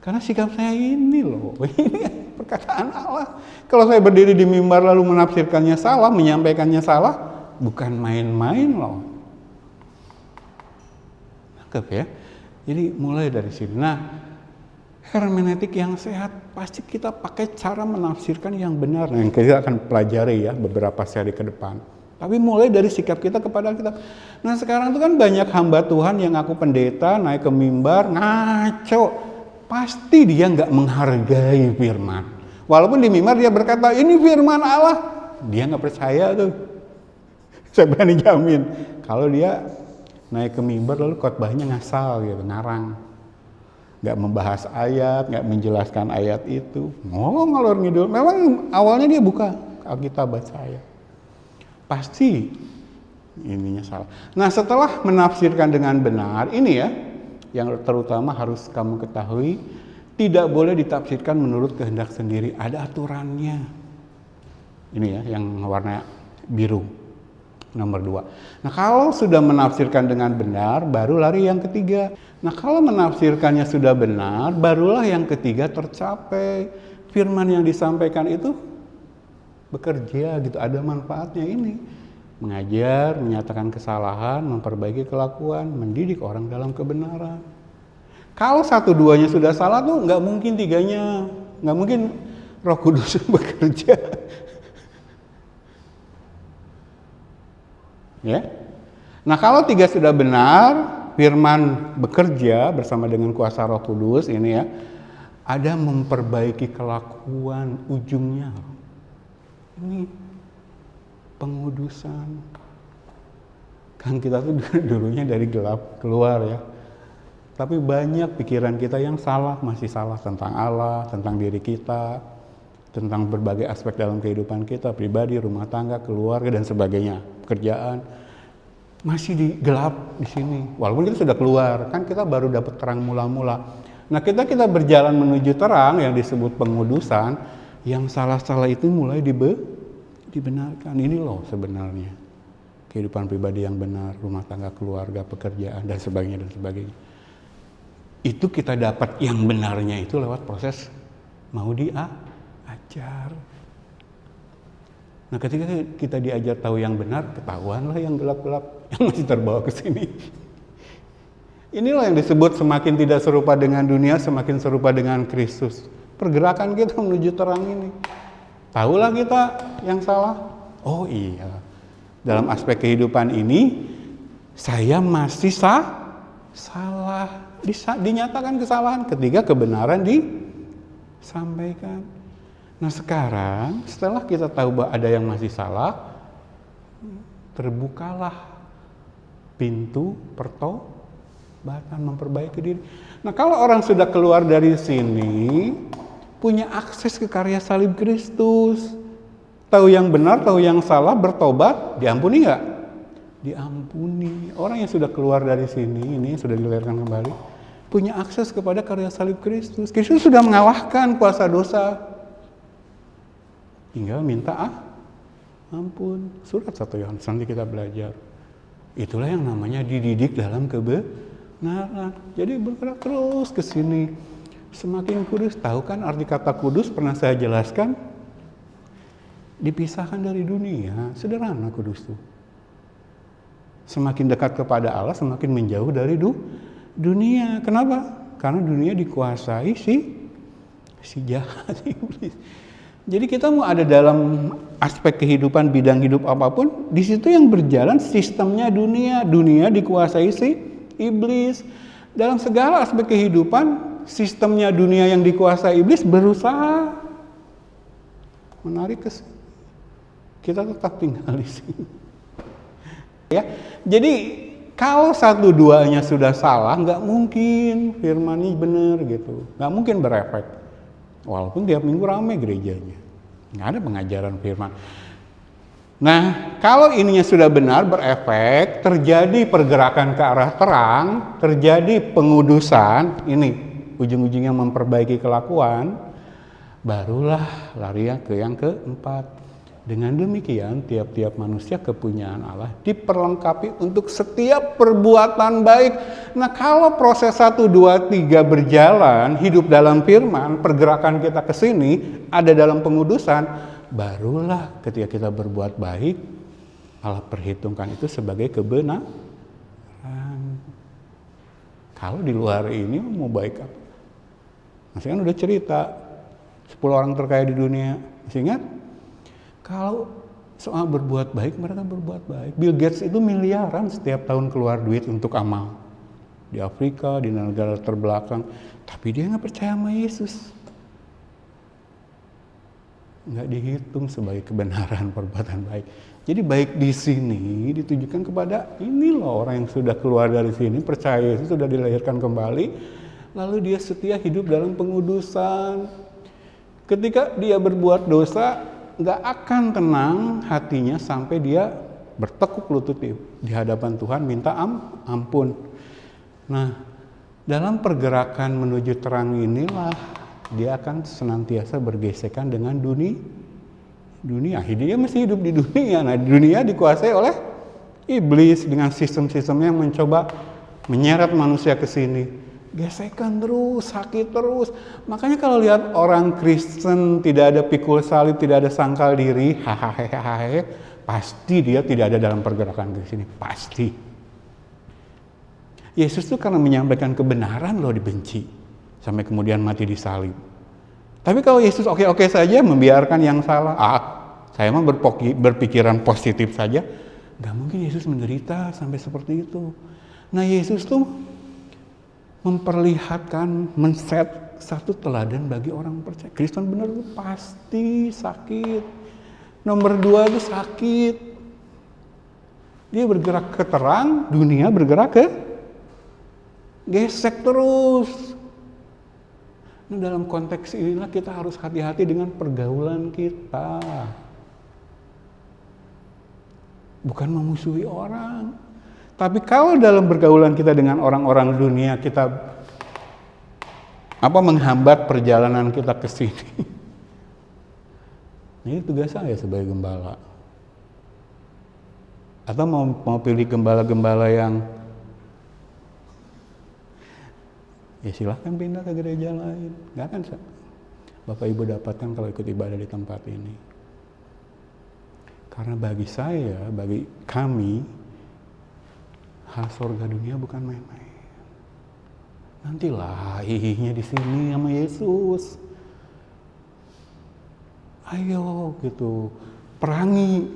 Karena sikap saya ini loh, ini perkataan Allah. Kalau saya berdiri di mimbar lalu menafsirkannya salah, menyampaikannya salah, bukan main-main loh. Nangkep ya? Jadi mulai dari sini. Nah, hermeneutik yang sehat pasti kita pakai cara menafsirkan yang benar. Nah, yang kita akan pelajari ya beberapa seri ke depan. Tapi mulai dari sikap kita kepada Alkitab. Nah sekarang itu kan banyak hamba Tuhan yang ngaku pendeta, naik ke mimbar, ngaco. Pasti dia nggak menghargai firman. Walaupun di mimbar dia berkata, ini firman Allah. Dia nggak percaya tuh. Saya berani jamin. Kalau dia naik ke mimbar lalu khotbahnya ngasal gitu, ngarang. Nggak membahas ayat, nggak menjelaskan ayat itu. Ngalor ngidul. Memang awalnya dia buka Alkitab baca ayat. Pasti ininya salah. Nah setelah menafsirkan dengan benar, ini ya yang terutama harus kamu ketahui, tidak boleh ditafsirkan menurut kehendak sendiri, ada aturannya. Ini ya yang warna biru, nomor 2. Nah kalau sudah menafsirkan dengan benar, baru lari yang ketiga. Nah kalau menafsirkannya sudah benar, barulah yang ketiga tercapai. Firman yang disampaikan itu bekerja gitu, ada manfaatnya ini. Mengajar, menyatakan kesalahan, memperbaiki kelakuan, mendidik orang dalam kebenaran. Kalau 1-2-nya sudah salah tuh nggak mungkin 3-nya, nggak mungkin Roh Kudus bekerja. Ya. Nah kalau 3 sudah benar, firman bekerja bersama dengan kuasa Roh Kudus ini ya, ada memperbaiki kelakuan ujungnya. Ini pengudusan. Kan kita tuh dulunya dari gelap keluar ya. Tapi banyak pikiran kita yang salah, masih salah tentang Allah, tentang diri kita, tentang berbagai aspek dalam kehidupan kita, pribadi, rumah tangga, keluarga dan sebagainya, pekerjaan. Masih di gelap di sini. Walaupun kita sudah keluar, kan kita baru dapat terang mula-mula. Nah, kita berjalan menuju terang yang disebut pengudusan, yang salah-salah itu mulai dibenarkan. Ini loh sebenarnya kehidupan pribadi yang benar, rumah tangga, keluarga, pekerjaan dan sebagainya. Itu kita dapat yang benarnya itu lewat proses mau diajar. Nah ketika kita diajar tahu yang benar, ketahuanlah yang gelap-gelap yang masih terbawa ke sini. Inilah yang disebut semakin tidak serupa dengan dunia, semakin serupa dengan Kristus. Pergerakan kita menuju terang ini. Tahulah kita yang salah. Oh iya, dalam aspek kehidupan ini saya masih salah. Dinyatakan kesalahan ketika kebenaran disampaikan. Nah sekarang setelah kita tahu bahwa ada yang masih salah, terbukalah pintu pertobatan, memperbaiki diri. Nah kalau orang sudah keluar dari sini, punya akses ke karya salib Kristus, tahu yang benar, tahu yang salah, bertobat, diampuni nggak? Diampuni. Orang yang sudah keluar dari sini, ini sudah dilahirkan kembali, punya akses kepada karya salib Kristus. Kristus sudah mengalahkan kuasa dosa. Tinggal minta ampun. Surat 1 Yohanes nanti kita belajar. Itulah yang namanya dididik dalam kebenaran. Jadi bergerak terus ke sini. Semakin kudus, tahu kan arti kata kudus pernah saya jelaskan? Dipisahkan dari dunia, sederhana kudus itu. Semakin dekat kepada Allah, semakin menjauh dari dunia. Kenapa? Karena dunia dikuasai si jahat iblis. Jadi kita mau ada dalam aspek kehidupan, bidang hidup apapun, di situ yang berjalan sistemnya dunia. Dunia dikuasai si iblis. Dalam segala aspek kehidupan, sistemnya dunia yang dikuasai iblis berusaha menarik ke sini. Kita tetap tinggal di sini. Ya, jadi kalau satu duanya sudah salah, nggak mungkin firman ini benar gitu, nggak mungkin berefek. Walaupun tiap minggu ramai gerejanya, nggak ada pengajaran firman. Nah, kalau ininya sudah benar berefek, terjadi pergerakan ke arah terang, terjadi pengudusan, ini ujung-ujungnya memperbaiki kelakuan, barulah lari ke yang keempat. Dengan demikian, tiap-tiap manusia kepunyaan Allah diperlengkapi untuk setiap perbuatan baik. Nah, kalau proses 1, 2, 3 berjalan, hidup dalam firman, pergerakan kita ke sini, ada dalam pengudusan, barulah ketika kita berbuat baik, Allah perhitungkan itu sebagai kebenaran. Kalau di luar ini mau baik apa? Masih kan udah cerita 10 orang terkaya di dunia, masih ingat? Kalau soal berbuat baik, mereka berbuat baik. Bill Gates itu miliaran setiap tahun keluar duit untuk amal. Di Afrika, di negara terbelakang. Tapi dia nggak percaya sama Yesus. Nggak dihitung sebagai kebenaran perbuatan baik. Jadi baik di sini ditujukan kepada ini loh orang yang sudah keluar dari sini, percaya Yesus, sudah dilahirkan kembali. Lalu dia setia hidup dalam pengudusan. Ketika dia berbuat dosa, nggak akan tenang hatinya sampai dia bertekuk lutut di hadapan Tuhan minta ampun. Nah, dalam pergerakan menuju terang inilah dia akan senantiasa bergesekan dengan dunia. Dia masih hidup di dunia. Nah, dunia dikuasai oleh iblis dengan sistem-sistemnya yang mencoba menyeret manusia ke sini. Gesekan terus, sakit terus. Makanya kalau lihat orang Kristen tidak ada pikul salib, tidak ada sangkal diri, hahaha, pasti dia tidak ada dalam pergerakan ke sini, pasti. Yesus tuh karena menyampaikan kebenaran loh dibenci, sampai kemudian mati di salib. Tapi kalau Yesus oke-oke saja membiarkan yang salah, saya mah berpikiran positif saja, nggak mungkin Yesus menderita sampai seperti itu. Nah, Yesus tuh memperlihatkan, men-set satu teladan bagi orang percaya. Kristen benar itu pasti sakit. Nomor 2 itu sakit. Dia bergerak ke terang, dunia bergerak ke gesek terus. Nah, dalam konteks inilah kita harus hati-hati dengan pergaulan kita. Bukan memusuhi orang. Tapi kalau dalam pergaulan kita dengan orang-orang dunia kita menghambat perjalanan kita ke sini. Ini tugas saya sebagai gembala. Atau mau pilih gembala-gembala yang ya silahkan pindah ke gereja lain. Nggak akan Bapak Ibu dapatkan kalau ikut ibadah di tempat ini. Karena bagi saya, bagi kami, hal surga dunia bukan main-main. Nantilah hihihnya di sini sama Yesus. Ayo gitu, perangi,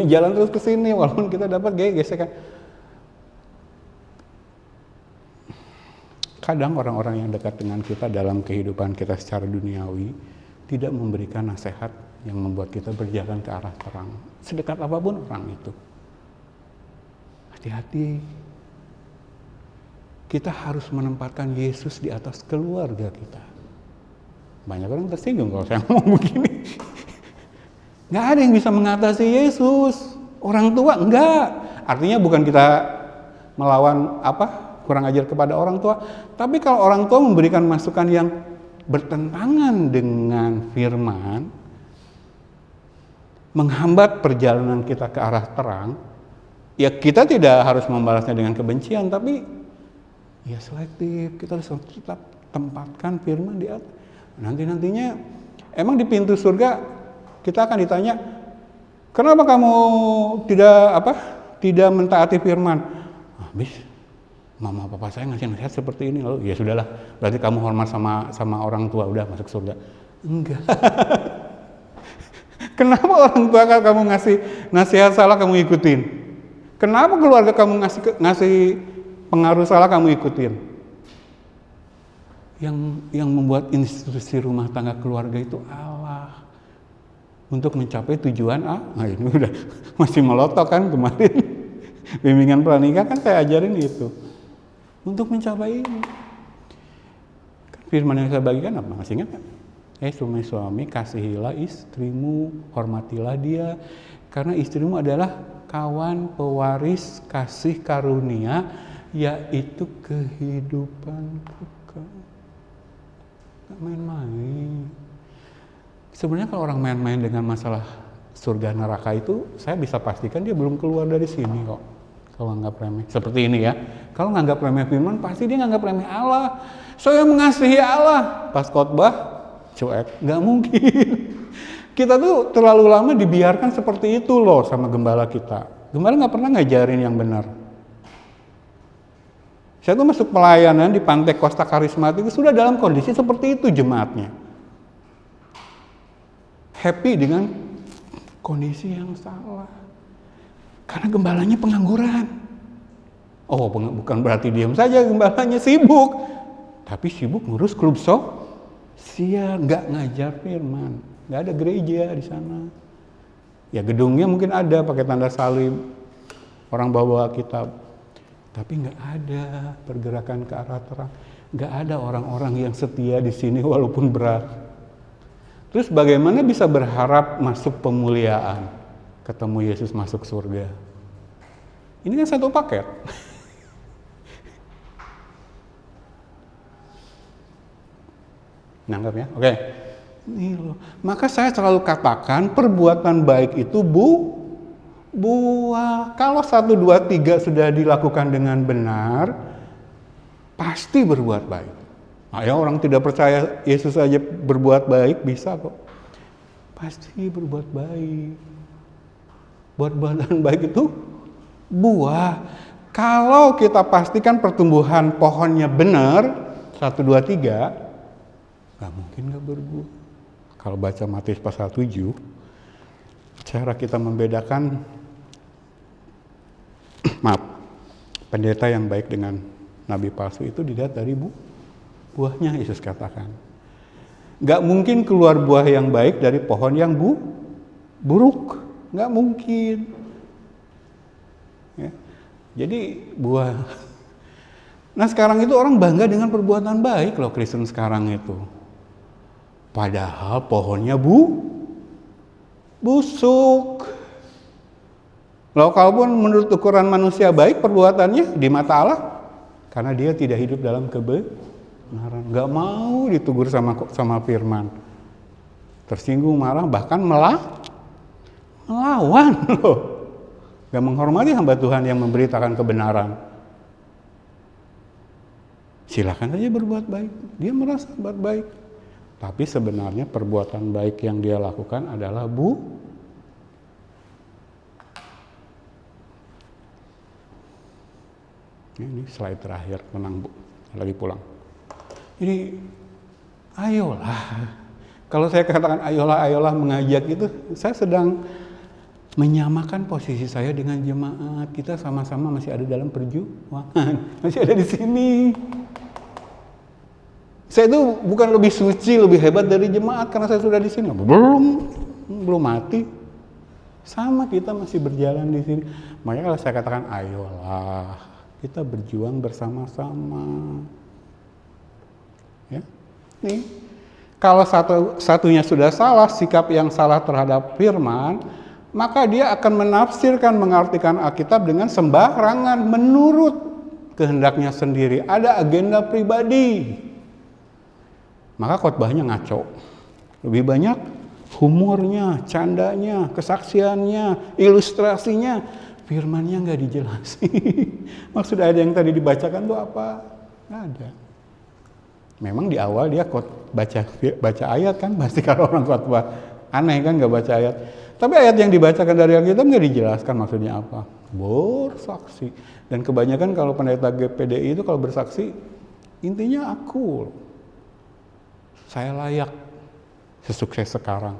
jalan terus ke sini walaupun kita dapat gesekan. Kadang orang-orang yang dekat dengan kita dalam kehidupan kita secara duniawi tidak memberikan nasihat yang membuat kita berjalan ke arah terang. Sedekat apapun orang itu. Hati-hati. Kita harus menempatkan Yesus di atas keluarga kita. Banyak orang tersinggung kalau saya ngomong begini. Nggak ada yang bisa mengatasi Yesus. Orang tua, enggak. Artinya bukan kita melawan kurang ajar kepada orang tua. Tapi kalau orang tua memberikan masukan yang bertentangan dengan firman, menghambat perjalanan kita ke arah terang, ya kita tidak harus membalasnya dengan kebencian, tapi ya selektif. Kita harus tetap tempatkan firman di atas. Nantinya emang di pintu surga kita akan ditanya, kenapa kamu tidak mentaati firman? Habis mama papa saya ngasih nasihat seperti ini, lalu ya sudahlah, berarti kamu hormat sama orang tua, udah masuk surga. Enggak. Kenapa orang tua kamu ngasih nasihat salah kamu ikutin? Kenapa keluarga kamu ngasih pengaruh salah kamu ikutin? Yang membuat institusi rumah tangga keluarga itu Allah. untuk mencapai tujuan A. Nah ini udah masih melotok kan kemarin. Bimbingan pranikah kan saya ajarin itu. Untuk mencapai ini. Kan firman yang saya bagikan apa? Masih ingat kan? Suami, kasihilah istrimu, hormatilah dia. Karena istrimu adalah kawan pewaris kasih karunia, yaitu kehidupan kekal. Gak main-main. Sebenarnya kalau orang main-main dengan masalah surga neraka itu, saya bisa pastikan dia belum keluar dari sini kok. Kalau nganggap remeh. Seperti ini ya. Kalau nganggap remeh firman, pasti dia nganggap remeh Allah. Saya mengasihi Allah. Pas khotbah, cuek. Nggak mungkin. Kita tuh terlalu lama dibiarkan seperti itu loh sama gembala kita. Gembala nggak pernah ngajarin yang benar. Saya tuh masuk pelayanan di Pantai Costa Karismatik itu sudah dalam kondisi seperti itu jemaatnya. Happy dengan kondisi yang salah. Karena gembalanya pengangguran. Oh, bukan berarti diam saja gembalanya sibuk. Tapi sibuk ngurus klub sosial, nggak ngajar firman. Nggak ada gereja di sana. Ya gedungnya mungkin ada pakai tanda salib. Orang bawa kitab. Tapi nggak ada pergerakan ke arah terang. Nggak ada orang-orang yang setia di sini walaupun berat. Terus bagaimana bisa berharap masuk pemuliaan? Ketemu Yesus masuk surga. Ini kan satu paket. Nangkap ya? Oke. Ini loh. Maka saya selalu katakan perbuatan baik itu buah. Kalau 1, 2, 3 sudah dilakukan dengan benar, pasti berbuat baik. Ayo orang tidak percaya Yesus aja berbuat baik, bisa kok. Pasti berbuat baik. Perbuatan baik itu buah. Kalau kita pastikan pertumbuhan pohonnya benar, 1, 2, 3, gak mungkin gak berbuah. Kalau baca Matius pasal 7, cara kita membedakan pendeta yang baik dengan nabi palsu itu dilihat dari buahnya, Yesus katakan. Gak mungkin keluar buah yang baik dari pohon yang buruk. Gak mungkin. Ya. Jadi buah. Nah sekarang itu orang bangga dengan perbuatan baik loh Kristen sekarang itu. Padahal pohonnya busuk. Loh kalaupun menurut ukuran manusia baik perbuatannya di mata Allah, karena dia tidak hidup dalam kebenaran, nggak mau ditegur sama firman, tersinggung, marah, bahkan melawan loh, nggak menghormati hamba Tuhan yang memberitakan kebenaran. Silakan saja berbuat baik, dia merasa berbuat baik, tapi sebenarnya perbuatan baik yang dia lakukan adalah Ini slide terakhir, tenang Bu, lagi pulang. Jadi, ayolah. Kalau saya katakan ayolah mengajak itu, saya sedang menyamakan posisi saya dengan jemaat. Kita sama-sama masih ada dalam perjuangan, masih ada di sini. Saya itu bukan lebih suci, lebih hebat dari jemaat karena saya sudah di sini. Belum mati. Sama kita masih berjalan di sini. Makanya kalau saya katakan ayolah. Kita berjuang bersama-sama. Ya. Nih, kalau satunya sudah salah, sikap yang salah terhadap firman, maka dia akan menafsirkan, mengartikan Alkitab dengan sembarangan menurut kehendaknya sendiri. Ada agenda pribadi. Maka khotbahnya ngaco. Lebih banyak humornya, candanya, kesaksiannya, ilustrasinya. Firmannya nggak dijelasin. Maksud ayat yang tadi dibacakan tuh apa? Nggak ada. Memang di awal dia baca ayat kan, pasti kalau orang khotbah aneh kan nggak baca ayat. Tapi ayat yang dibacakan dari Alkitab nggak dijelaskan maksudnya apa. Bersaksi. Dan kebanyakan kalau pendeta GPDI itu kalau bersaksi, intinya aku. Saya layak sesukses sekarang.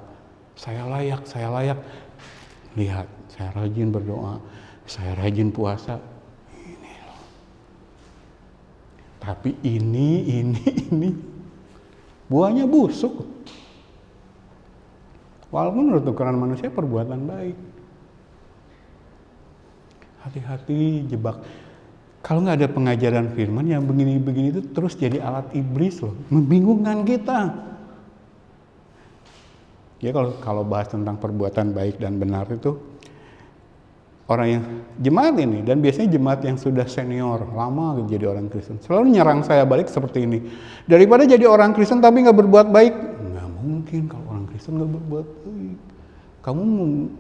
Saya layak. Lihat, saya rajin berdoa, saya rajin puasa. Ini loh. Tapi ini buahnya busuk. Walaupun menurut ukuran manusia perbuatan baik. Hati-hati jebak. Kalau nggak ada pengajaran firman yang begini-begini itu terus jadi alat iblis loh. Membingungkan kita. Ya kalau bahas tentang perbuatan baik dan benar itu, orang yang jemaat ini, dan biasanya jemaat yang sudah senior, lama jadi orang Kristen, selalu nyerang saya balik seperti ini. Daripada jadi orang Kristen tapi nggak berbuat baik, nggak mungkin kalau orang Kristen nggak berbuat baik. Kamu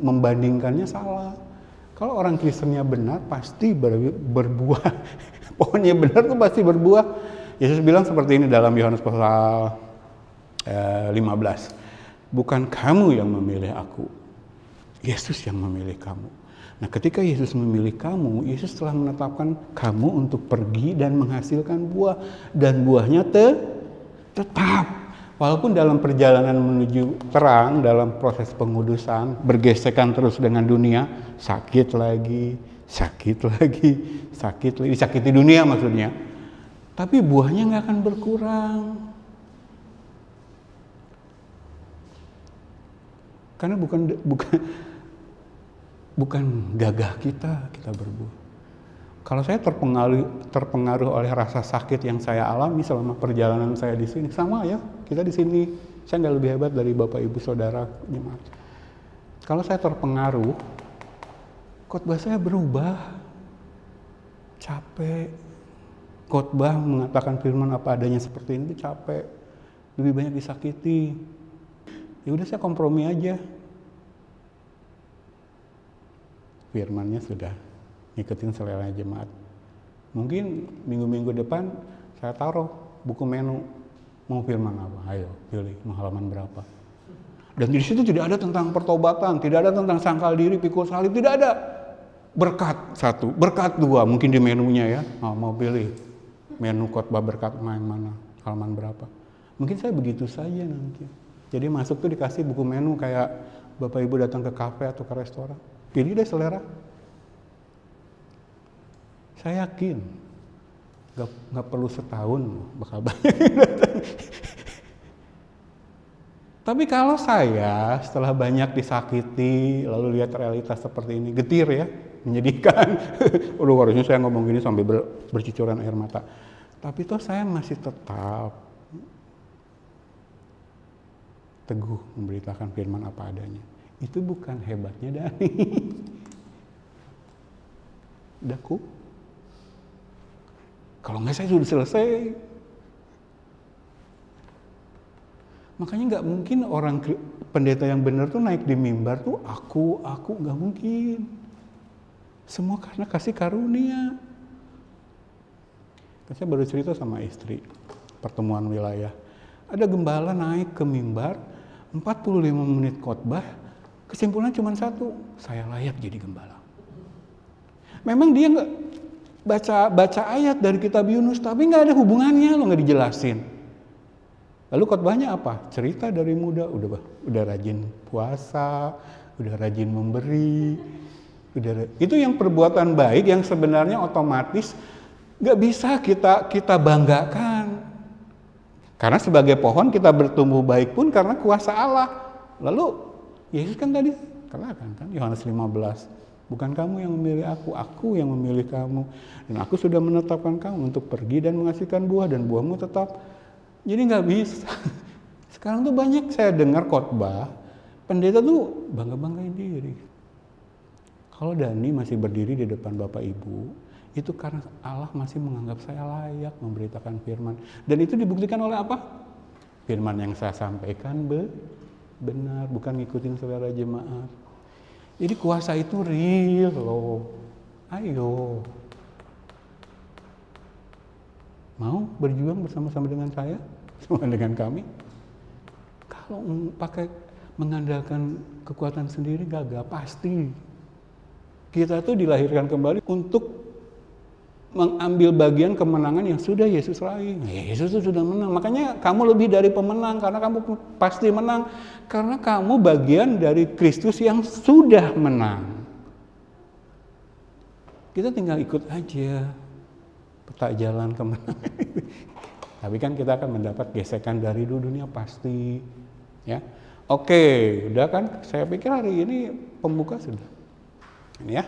membandingkannya salah. Kalau orang Kristennya benar, pasti berbuah. Pokoknya benar tuh pasti berbuah. Yesus bilang seperti ini dalam Yohanes pasal 15. Bukan kamu yang memilih aku, Yesus yang memilih kamu. Nah, ketika Yesus memilih kamu, Yesus telah menetapkan kamu untuk pergi dan menghasilkan buah. Dan buahnya tetap. Walaupun dalam perjalanan menuju terang, dalam proses pengudusan, bergesekan terus dengan dunia, sakit lagi, disakiti dunia maksudnya. Tapi buahnya nggak akan berkurang. Karena bukan gagah kita berbuah. Kalau saya terpengaruh oleh rasa sakit yang saya alami selama perjalanan saya di sini, sama ya, kita di sini, saya nggak lebih hebat dari Bapak Ibu Saudara jemaat. Kalau saya terpengaruh, khotbah saya berubah, capek. Khotbah mengatakan firman apa adanya seperti ini itu capek, lebih banyak disakiti. Ya udah saya kompromi aja. Firmannya sudah ngikutin selera jemaat. Mungkin minggu-minggu depan saya taruh buku menu, mau firman apa, ayo pilih, mau halaman berapa. Dan di situ tidak ada tentang pertobatan, tidak ada tentang sangkal diri, pikul salib, tidak ada. Berkat satu, berkat dua, mungkin di menunya ya, mau pilih menu khotbah berkat yang mana, halaman berapa. Mungkin saya begitu saja nanti. Jadi masuk tuh dikasih buku menu kayak Bapak Ibu datang ke kafe atau ke restoran, pilih deh selera. Saya yakin nggak perlu setahun bakal banyak. Tapi kalau saya setelah banyak disakiti lalu lihat realitas seperti ini, getir ya, menyedihkan. Udah harusnya saya ngomong gini sampai bercucuran air mata. Tapi toh saya masih tetap teguh memberitakan firman apa adanya. Itu bukan hebatnya Dani. Daku. Kalau nggak saya sudah selesai. Makanya nggak mungkin orang pendeta yang benar tuh naik di mimbar tuh aku nggak mungkin. Semua karena kasih karunia. Saya baru cerita sama istri pertemuan wilayah. Ada gembala naik ke mimbar 45 menit khotbah, kesimpulannya cuma satu, saya layak jadi gembala. Memang dia nggak baca ayat dari kitab Yunus, tapi nggak ada hubungannya, lo nggak dijelasin. Lalu khotbahnya apa? Cerita dari muda, udah rajin puasa, udah rajin memberi, itu yang perbuatan baik yang sebenarnya otomatis nggak bisa kita banggakan. Karena sebagai pohon kita bertumbuh baik pun karena kuasa Allah. Lalu Yesus kan tadi katakan kan Yohanes 15. Bukan kamu yang memilih aku yang memilih kamu. Dan aku sudah menetapkan kamu untuk pergi dan menghasilkan buah, dan buahmu tetap. Jadi nggak bisa. Sekarang tuh banyak saya dengar khotbah, pendeta tuh bangga-banggain diri. Kalau Dani masih berdiri di depan Bapak Ibu, itu karena Allah masih menganggap saya layak memberitakan firman. Dan itu dibuktikan oleh apa? Firman yang saya sampaikan benar, bukan ngikutin selera jemaat. Jadi kuasa itu real loh. Ayo. Mau berjuang bersama-sama dengan saya? Bersama dengan kami? Kalau pakai mengandalkan kekuatan sendiri gagal, pasti. Kita tuh dilahirkan kembali untuk mengambil bagian kemenangan yang sudah Yesus raih. Yesus itu sudah menang. Makanya kamu lebih dari pemenang, karena kamu pasti menang. Karena kamu bagian dari Kristus yang sudah menang. Kita tinggal ikut aja peta jalan kemenangan. Tapi kan kita akan mendapat gesekan dari dunia pasti. Ya, Oke, udah kan? Saya pikir hari ini pembuka sudah. Ini ya.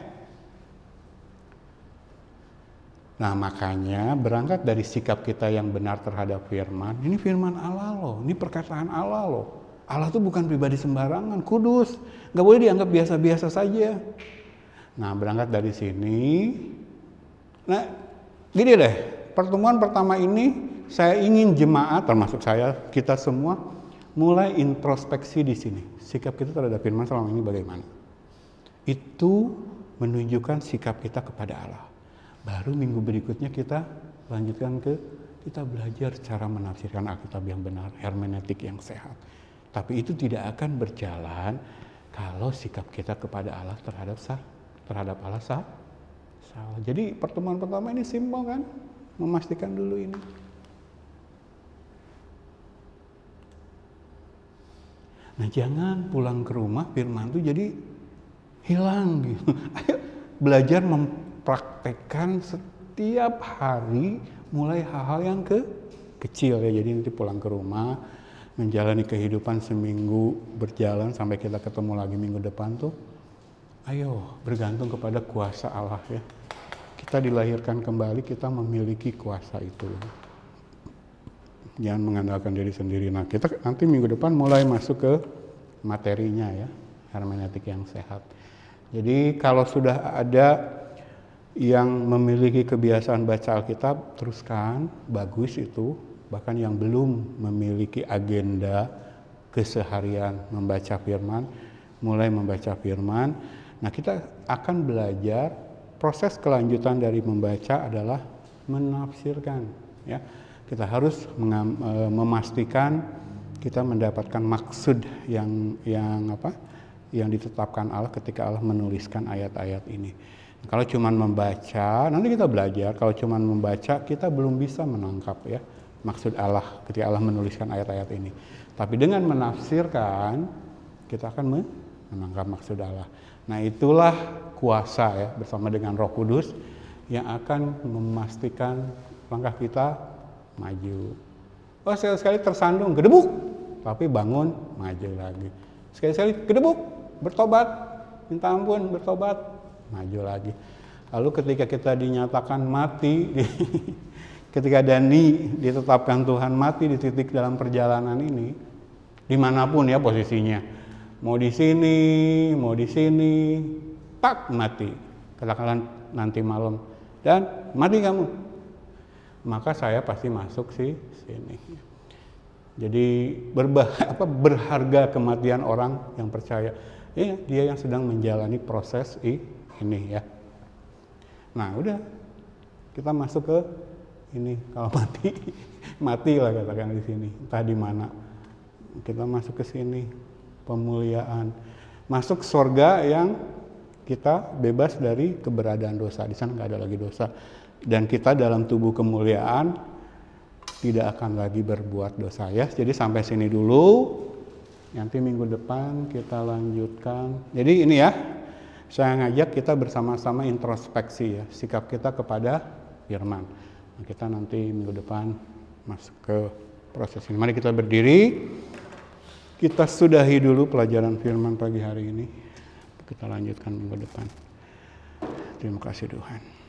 Nah, makanya berangkat dari sikap kita yang benar terhadap firman. Ini firman Allah loh, ini perkataan Allah loh. Allah tuh bukan pribadi sembarangan, kudus. Nggak boleh dianggap biasa-biasa saja. Nah, berangkat dari sini. Nah, gini deh, pertemuan pertama ini saya ingin jemaat, termasuk saya, kita semua, mulai introspeksi di sini. Sikap kita terhadap firman selama ini bagaimana? Itu menunjukkan sikap kita kepada Allah. Baru minggu berikutnya kita lanjutkan kita belajar cara menafsirkan Alkitab yang benar, hermeneutik yang sehat. Tapi itu tidak akan berjalan kalau sikap kita kepada Allah terhadap Allah salah. Jadi pertemuan pertama ini simpel kan? Memastikan dulu ini. Nah, jangan pulang ke rumah firman itu jadi hilang gitu. Ayo belajar mempraktekkan setiap hari mulai hal-hal yang kecil ya. Jadi nanti pulang ke rumah menjalani kehidupan seminggu berjalan sampai kita ketemu lagi minggu depan tuh. Ayo bergantung kepada kuasa Allah ya. Kita dilahirkan kembali, kita memiliki kuasa itu. Jangan mengandalkan diri sendiri. Nah, kita nanti minggu depan mulai masuk ke materinya ya, hermeneutik yang sehat. Jadi kalau sudah ada yang memiliki kebiasaan baca Alkitab, teruskan, bagus itu. Bahkan yang belum memiliki agenda keseharian membaca firman, mulai membaca firman. Nah, kita akan belajar proses kelanjutan dari membaca adalah menafsirkan ya. Kita harus memastikan kita mendapatkan maksud yang ditetapkan Allah ketika Allah menuliskan ayat-ayat ini. Kalau cuma membaca, nanti kita belajar. Kalau cuma membaca, kita belum bisa menangkap ya maksud Allah ketika Allah menuliskan ayat-ayat ini. Tapi dengan menafsirkan, kita akan menangkap maksud Allah. Nah, itulah kuasa ya bersama dengan Roh Kudus yang akan memastikan langkah kita maju. Oh, sekali-sekali tersandung, gedebuk, tapi bangun, maju lagi. Sekali-sekali gedebuk, bertobat, minta ampun, bertobat, maju lagi. Lalu ketika kita dinyatakan mati, ketika Dani ditetapkan Tuhan mati di titik dalam perjalanan ini, dimanapun ya posisinya, mau di sini, tak mati, katakanlah nanti malam, dan mati kamu. Maka saya pasti masuk sini. Jadi berharga kematian orang yang percaya. Ya, dia yang sedang menjalani proses ini ya. Nah, udah kita masuk ke ini. Kalau matilah katakan di sini. Entah di mana. Kita masuk ke sini, pemuliaan. Masuk surga yang kita bebas dari keberadaan dosa. Di sana nggak ada lagi dosa. Dan kita dalam tubuh kemuliaan tidak akan lagi berbuat dosa ya. Jadi sampai sini dulu. Nanti minggu depan kita lanjutkan. Jadi ini ya, saya ngajak kita bersama-sama introspeksi ya, sikap kita kepada firman. Nah, kita nanti minggu depan masuk ke proses ini. Mari kita berdiri. Kita sudahi dulu pelajaran firman pagi hari ini. Kita lanjutkan minggu depan. Terima kasih Tuhan.